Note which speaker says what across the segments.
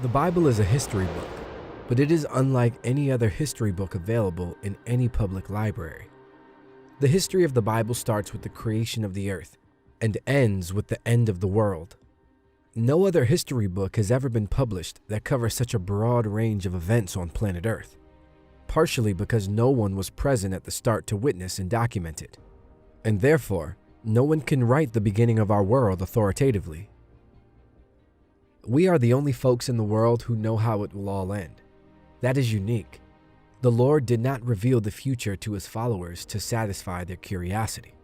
Speaker 1: The Bible is a history book, but it is unlike any other history book available in any public library. The history of the Bible starts with the creation of the earth and ends with the end of the world. No other history book has ever been published that covers such a broad range of events on planet Earth, partially because no one was present at the start to witness and document it, and therefore, no one can write the beginning of our world authoritatively. We are the only folks in the world who know how it will all end. That is unique. The Lord did not reveal the future to his followers to satisfy their curiosity.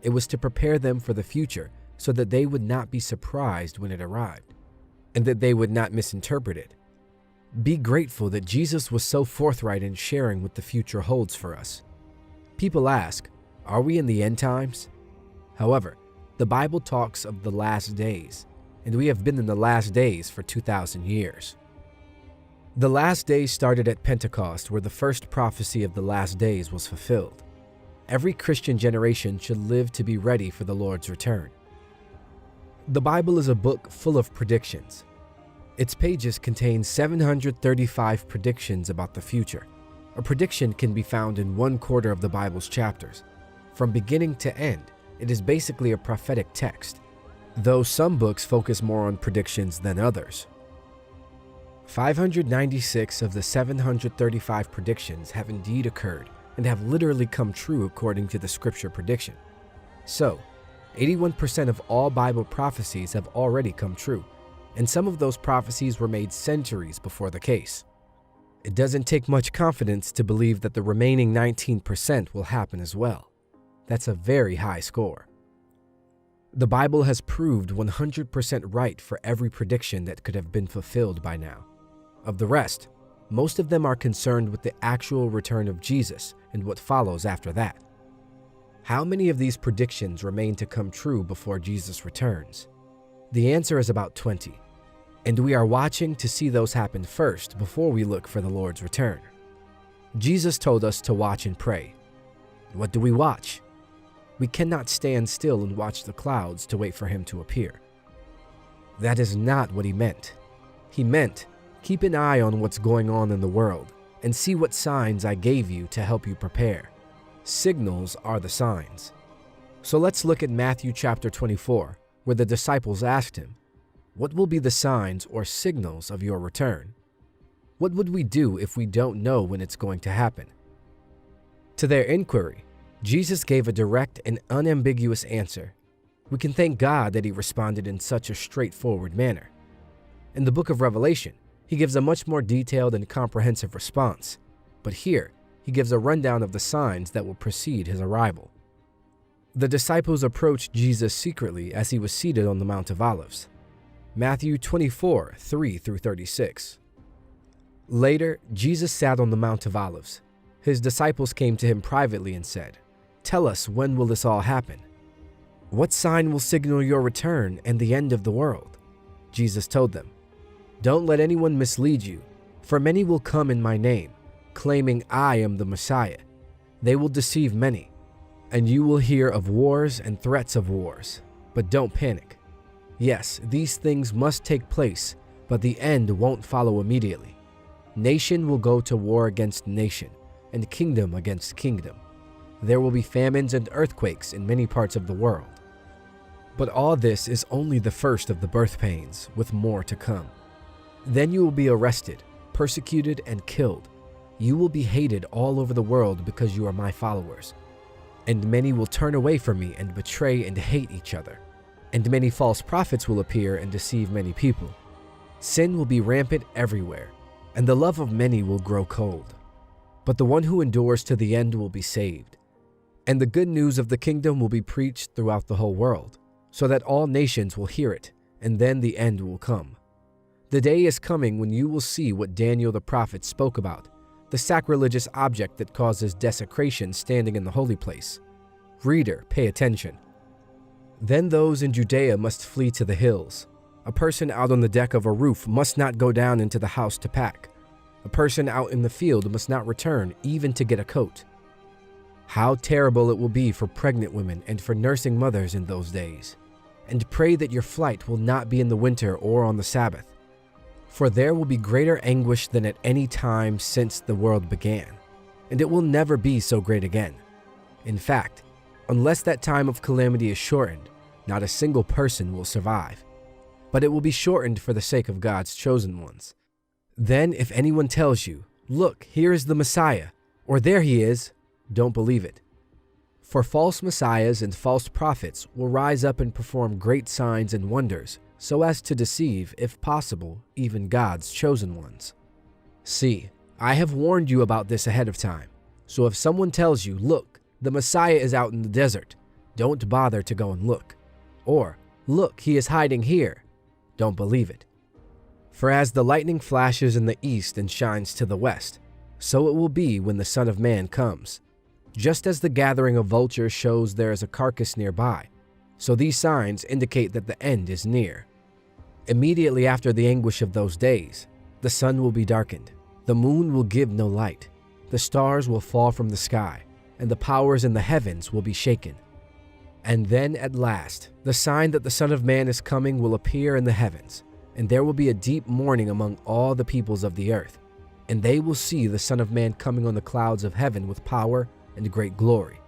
Speaker 1: It was to prepare them for the future so that they would not be surprised when it arrived, and that they would not misinterpret it. Be grateful that Jesus was so forthright in sharing what the future holds for us. People ask, are we in the end times? However, the Bible talks of the last days, and we have been in the last days for 2,000 years. The last days started at Pentecost, where the first prophecy of the last days was fulfilled. Every Christian generation should live to be ready for the Lord's return. The Bible is a book full of predictions. Its pages contain 735 predictions about the future. A prediction can be found in 1/4 of the Bible's chapters. From beginning to end, it is basically a prophetic text, though some books focus more on predictions than others. 596 of the 735 predictions have indeed occurred and have literally come true according to the scripture prediction. So, 81% of all Bible prophecies have already come true, and some of those prophecies were made centuries before the case. It doesn't take much confidence to believe that the remaining 19% will happen as well. That's a very high score. The Bible has proved 100% right for every prediction that could have been fulfilled by now. Of the rest, most of them are concerned with the actual return of Jesus and what follows after that. How many of these predictions remain to come true before Jesus returns? The answer is about 20, and we are watching to see those happen first before we look for the Lord's return. Jesus told us to watch and pray. What do we watch? We cannot stand still and watch the clouds to wait for him to appear. That is not what he meant. He meant, keep an eye on what's going on in the world and see what signs I gave you to help you prepare. Signals are the signs. So let's look at Matthew chapter 24, where the disciples asked him, what will be the signs or signals of your return? What would we do if we don't know when it's going to happen? To their inquiry, Jesus gave a direct and unambiguous answer. We can thank God that he responded in such a straightforward manner. In the book of Revelation, he gives a much more detailed and comprehensive response, but here, he gives a rundown of the signs that will precede his arrival. The disciples approached Jesus secretly as he was seated on the Mount of Olives. Matthew 24, 3-36. Later, Jesus sat on the Mount of Olives. His disciples came to him privately and said, tell us, when will this all happen? What sign will signal your return and the end of the world? Jesus told them, don't let anyone mislead you, for many will come in my name, claiming I am the Messiah. They will deceive many, and you will hear of wars and threats of wars, but don't panic. Yes, these things must take place, but the end won't follow immediately. Nation will go to war against nation, and kingdom against kingdom. There will be famines and earthquakes in many parts of the world. But all this is only the first of the birth pains, with more to come. Then you will be arrested, persecuted, and killed. You will be hated all over the world because you are my followers. And many will turn away from me and betray and hate each other. And many false prophets will appear and deceive many people. Sin will be rampant everywhere, and the love of many will grow cold. But the one who endures to the end will be saved. And the good news of the kingdom will be preached throughout the whole world, so that all nations will hear it, and then the end will come. The day is coming when you will see what Daniel the prophet spoke about, the sacrilegious object that causes desecration standing in the holy place. Reader, pay attention. Then those in Judea must flee to the hills. A person out on the deck of a roof must not go down into the house to pack. A person out in the field must not return even to get a coat. How terrible it will be for pregnant women and for nursing mothers in those days. And pray that your flight will not be in the winter or on the Sabbath. For there will be greater anguish than at any time since the world began, and it will never be so great again. In fact, unless that time of calamity is shortened, not a single person will survive. But it will be shortened for the sake of God's chosen ones. Then if anyone tells you, "Look, here is the Messiah," or "There he is," don't believe it. For false messiahs and false prophets will rise up and perform great signs and wonders, so as to deceive, if possible, even God's chosen ones. See, I have warned you about this ahead of time. So if someone tells you, "Look, the Messiah is out in the desert," don't bother to go and look. Or, "Look, he is hiding here," don't believe it. For as the lightning flashes in the east and shines to the west, so it will be when the Son of Man comes. Just as the gathering of vultures shows there is a carcass nearby, so these signs indicate that the end is near. Immediately after the anguish of those days, the sun will be darkened, the moon will give no light, the stars will fall from the sky, and the powers in the heavens will be shaken. And then at last, the sign that the Son of Man is coming will appear in the heavens, and there will be a deep mourning among all the peoples of the earth, and they will see the Son of Man coming on the clouds of heaven with power and great glory.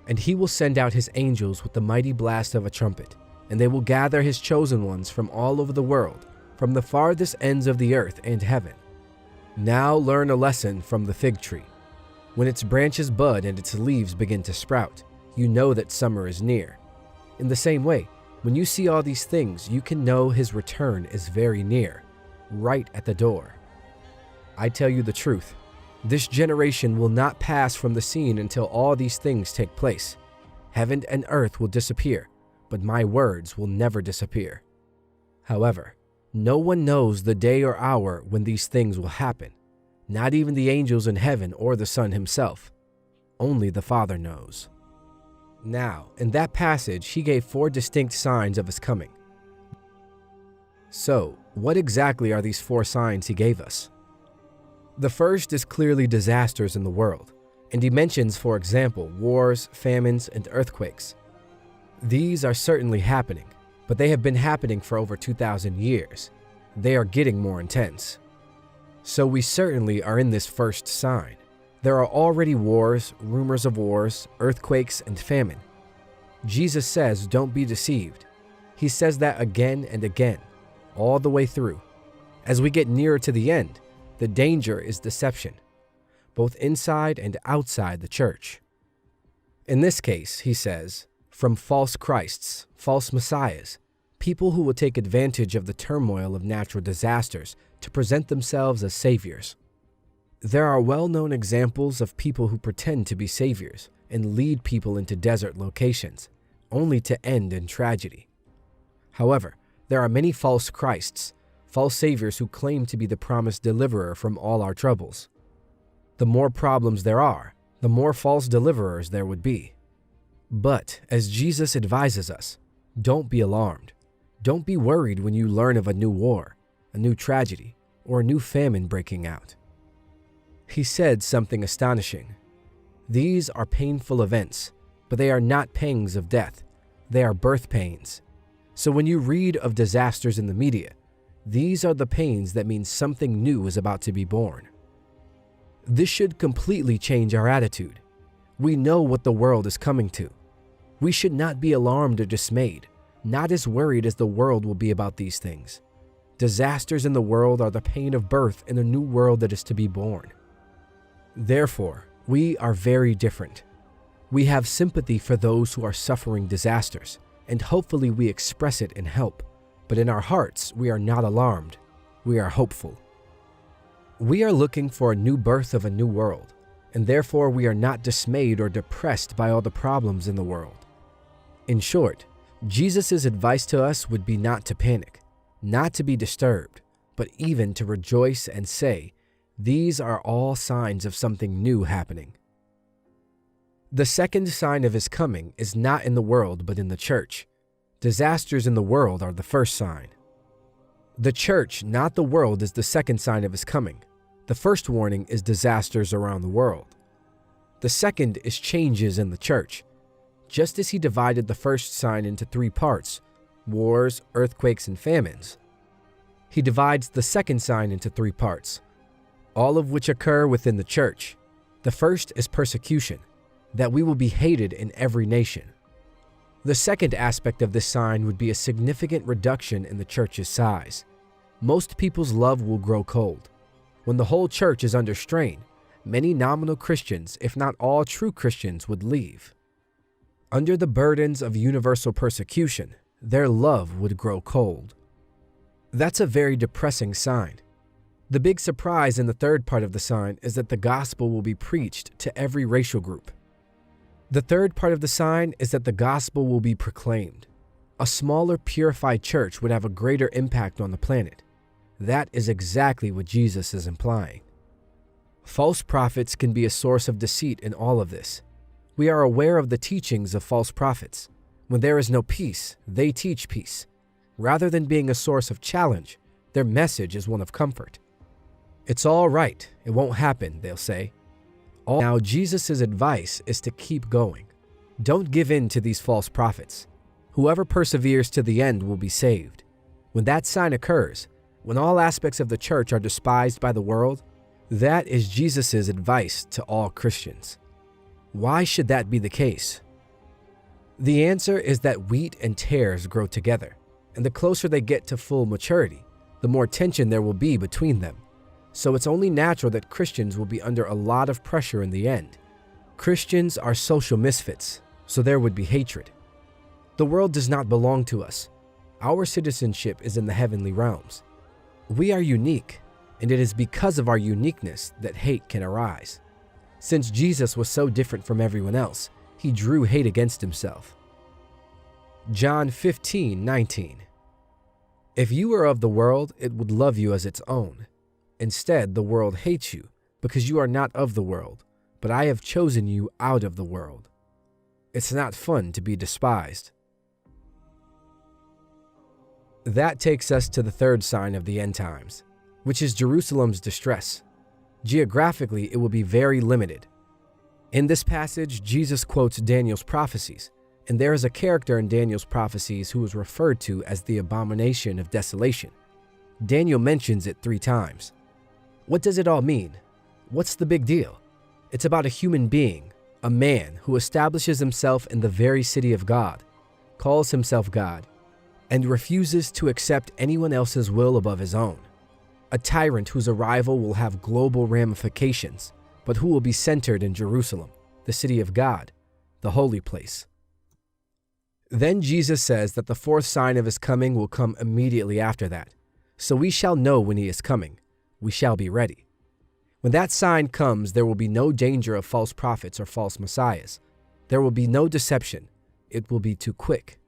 Speaker 1: And he will send out his angels with the mighty blast of a trumpet, and they will gather his chosen ones from all over the world, from the farthest ends of the earth and heaven. Now learn a lesson from the fig tree. When its branches bud and its leaves begin to sprout, you know that summer is near. In the same way, when you see all these things, you can know his return is very near, right at the door. I tell you the truth, this generation will not pass from the scene until all these things take place. Heaven and earth will disappear, but my words will never disappear. However, no one knows the day or hour when these things will happen, not even the angels in heaven or the Son himself. Only the Father knows. Now, in that passage, he gave 4 distinct signs of his coming. So, what exactly are these 4 signs he gave us? The first is clearly disasters in the world, and he mentions, for example, wars, famines, and earthquakes. These are certainly happening, but they have been happening for over 2,000 years. They are getting more intense. So we certainly are in this first sign. There are already wars, rumors of wars, earthquakes, and famine. Jesus says, don't be deceived. He says that again and again, all the way through. As we get nearer to the end, the danger is deception, both inside and outside the church. In this case, he says, from false Christs, false messiahs, people who will take advantage of the turmoil of natural disasters to present themselves as saviors. There are well-known examples of people who pretend to be saviors and lead people into desert locations, only to end in tragedy. However, there are many false Christs, false saviors who claim to be the promised deliverer from all our troubles. The more problems there are, the more false deliverers there would be. But, as Jesus advises us, don't be alarmed. Don't be worried when you learn of a new war, a new tragedy, or a new famine breaking out. He said something astonishing. These are painful events, but they are not pangs of death. They are birth pains. So when you read of disasters in the media, these are the pains that mean something new is about to be born. This should completely change our attitude. We know what the world is coming to. We should not be alarmed or dismayed, not as worried as the world will be about these things. Disasters in the world are the pain of birth in a new world that is to be born. Therefore, we are very different. We have sympathy for those who are suffering disasters, and hopefully we express it in help. But in our hearts, we are not alarmed. We are hopeful. We are looking for a new birth of a new world, and therefore we are not dismayed or depressed by all the problems in the world. In short, Jesus' advice to us would be not to panic, not to be disturbed, but even to rejoice and say, these are all signs of something new happening. The second sign of his coming is not in the world but in the church. Disasters in the world are the first sign. The church, not the world, is the second sign of his coming. The first warning is disasters around the world. The second is changes in the church. Just as he divided the first sign into 3 parts, wars, earthquakes, and famines, He divides the second sign into 3 parts, all of which occur within the church. The first is persecution, that we will be hated in every nation. The second aspect of this sign would be a significant reduction in the church's size. Most people's love will grow cold. When the whole church is under strain, many nominal Christians, if not all true Christians, would leave. Under the burdens of universal persecution, their love would grow cold. That's a very depressing sign. The big surprise in the third part of the sign is that the gospel will be preached to every racial group. The third part of the sign is that the gospel will be proclaimed. A smaller, purified church would have a greater impact on the planet. That is exactly what Jesus is implying. False prophets can be a source of deceit in all of this. We are aware of the teachings of false prophets. When there is no peace, they teach peace. Rather than being a source of challenge, their message is one of comfort. It's all right, it won't happen, they'll say. Now, Jesus' advice is to keep going. Don't give in to these false prophets. Whoever perseveres to the end will be saved. When that sign occurs, when all aspects of the church are despised by the world, that is Jesus' advice to all Christians. Why should that be the case? The answer is that wheat and tares grow together, and the closer they get to full maturity, the more tension there will be between them. So it's only natural that Christians will be under a lot of pressure in the end. Christians are social misfits, so there would be hatred. The world does not belong to us. Our citizenship is in the heavenly realms. We are unique, and it is because of our uniqueness that hate can arise. Since Jesus was so different from everyone else, he drew hate against himself. John 15:19. If you were of the world, it would love you as its own. Instead, the world hates you because you are not of the world, but I have chosen you out of the world. It's not fun to be despised. That takes us to the third sign of the end times, which is Jerusalem's distress. Geographically, it will be very limited. In this passage, Jesus quotes Daniel's prophecies, and there is a character in Daniel's prophecies who is referred to as the abomination of desolation. Daniel mentions it 3 times. What does it all mean? What's the big deal? It's about a human being, a man who establishes himself in the very city of God, calls himself God, and refuses to accept anyone else's will above his own. A tyrant whose arrival will have global ramifications, but who will be centered in Jerusalem, the city of God, the holy place. Then Jesus says that the 4th sign of his coming will come immediately after that. So we shall know when he is coming. We shall be ready. When that sign comes, there will be no danger of false prophets or false messiahs. There will be no deception. It will be too quick.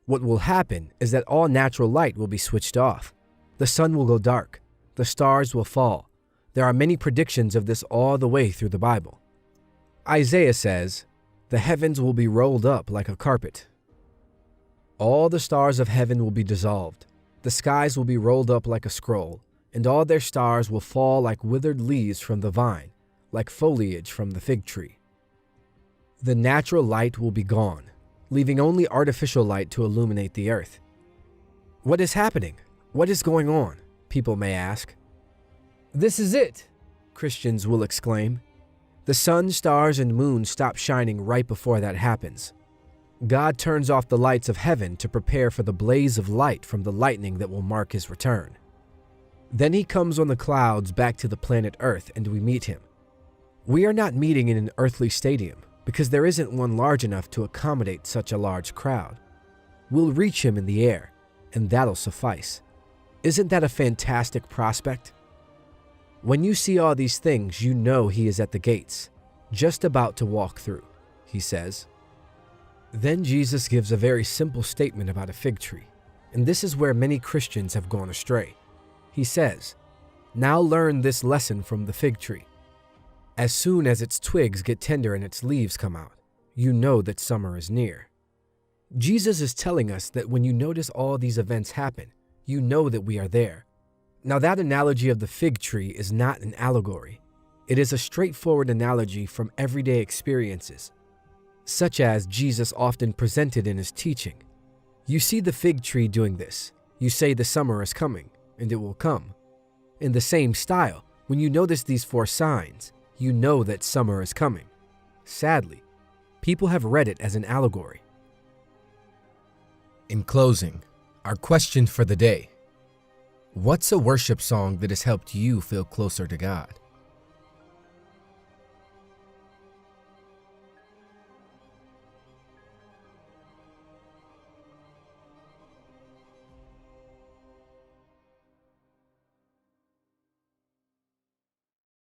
Speaker 1: What will happen is that all natural light will be switched off. The sun will go dark. The stars will fall. There are many predictions of this all the way through the Bible. Isaiah says, "The heavens will be rolled up like a carpet." All the stars of heaven will be dissolved. The skies will be rolled up like a scroll, and all their stars will fall like withered leaves from the vine, like foliage from the fig tree. The natural light will be gone, leaving only artificial light to illuminate the earth. What is happening? What is going on? People may ask. This is it, Christians will exclaim. The sun, stars, and moon stop shining right before that happens. God turns off the lights of heaven to prepare for the blaze of light from the lightning that will mark his return. Then he comes on the clouds back to the planet Earth and we meet him. We are not meeting in an earthly stadium because there isn't one large enough to accommodate such a large crowd. We'll reach him in the air, and that'll suffice. Isn't that a fantastic prospect? When you see all these things, you know he is at the gates, just about to walk through, he says. Then Jesus gives a very simple statement about a fig tree, and this is where many Christians have gone astray. He says, "Now learn this lesson from the fig tree. As soon as its twigs get tender and its leaves come out, you know that summer is near." Jesus is telling us that when you notice all these events happen, you know that we are there. Now that analogy of the fig tree is not an allegory. It is a straightforward analogy from everyday experiences, such as Jesus often presented in his teaching. You see the fig tree doing this. You say the summer is coming. and it will come. In the same style, when you notice these 4 signs, you know that summer is coming. Sadly, people have read it as an allegory. In closing, our question for the day: what's a worship song that has helped you feel closer to God?